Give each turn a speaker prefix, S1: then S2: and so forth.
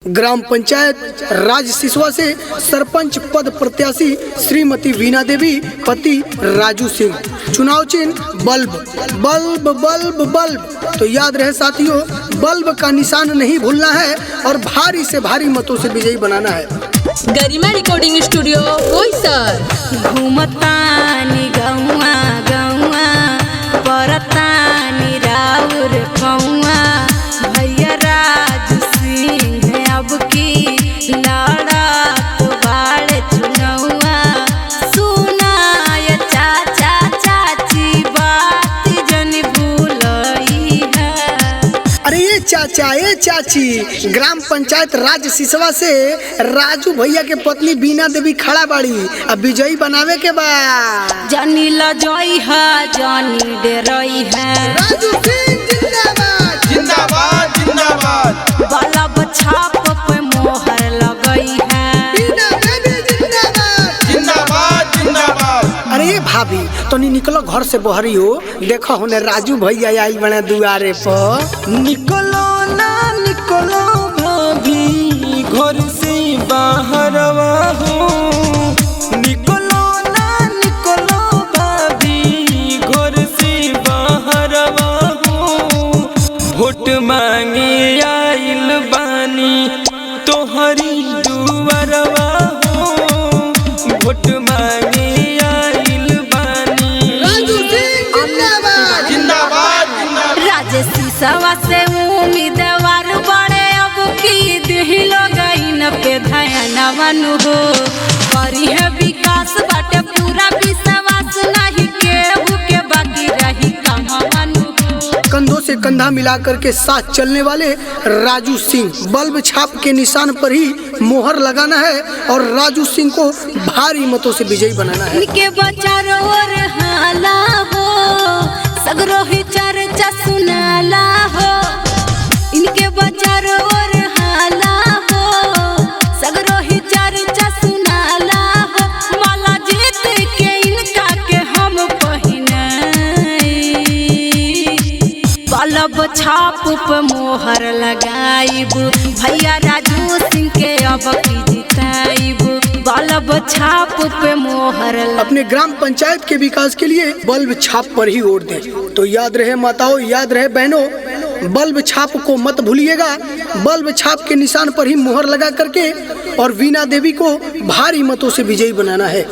S1: Gram panchayat राज सिसवा से सरपंच पद प्रत्याशी श्रीमती वीना देवी, पति राजू सिंह। चुनाव चिन्ह बल्ब बल्ब बल्ब बल्ब। तो याद रहे साथियों, बल्ब का निशान नहीं भूलना है और भारी से भारी मतों से विजयी बनाना है।
S2: गरिमा रिकॉर्डिंग स्टूडियो बोईसर।
S3: घूमतानी गौआ गौआ परतानी राउर कौआ, भैया राज सिंह अब की लड़त बाड़े चुनौआ। सुनाय चाचा चाची बात जन भूलई है।
S1: अरे ये चाचा ये चाची, ग्राम पंचायत राज सिसवा से राजू भैया के पत्नी वीना देवी खड़ा बाड़ी। अब विजयी बनावे के बाद
S3: जानी लजई है जानी डरई है।
S1: राजू सिंह जिंदाबाद
S4: जिंदाबाद जिंदाबाद।
S3: बल्ब छाप पे मोहर लगई है।
S1: वीना देवी जिंदाबाद
S4: जिंदाबाद जिंदाबाद।
S1: अरे ये भाभी तनी निकलो घर से बहरी हो, देखो होने राजू भैया आई बने दुआरे पर।
S4: निकलो ना निकलो भाभी घर से बाहर हो। निकलो ना निकलो भाभी घर से बाहर हो। वोट मांगे आइल बानी तोहरी दुआरवा हो। वोट मांगे आइल बानी।
S1: राजू सिंह जिंदाबाद
S4: जिंदाबाद।
S3: राजेश सिसवा से उम्मीदवार बड़े अब की दिलो गईन पे धयनवन हो। करी है विकास बाटे पूरा विश्वास, नहीं केहू के बाकी रही कहवन हो।
S1: कंधों से कंधा मिलाकर के साथ चलने वाले राजू सिंह, बल्ब छाप के निशान पर ही मोहर लगाना है और राजू सिंह को भारी मतों से विजयी बनाना है।
S3: इनके बचारो और हाला हो, सगरो ही चर्चा सुनाला हो। इनके बचारो और हाला हो, सगरो ही चर्चा सुनाला हो। माला जीत के इनका के हम पहिनाई, बल्ब छाप पे मोहर लगाइब। भैया राजू सिंह के अब की जिताइब, बल्ब छाप पे मोहर।
S1: अपने ग्राम पंचायत के विकास के लिए बल्ब छाप पर ही वोट दें। तो याद रहे माताओं, याद रहे बहनों, बल्ब छाप को मत भूलिएगा। बल्ब छाप के निशान पर ही मोहर लगा करके और वीना देवी को भारी मतों से विजयी बनाना है।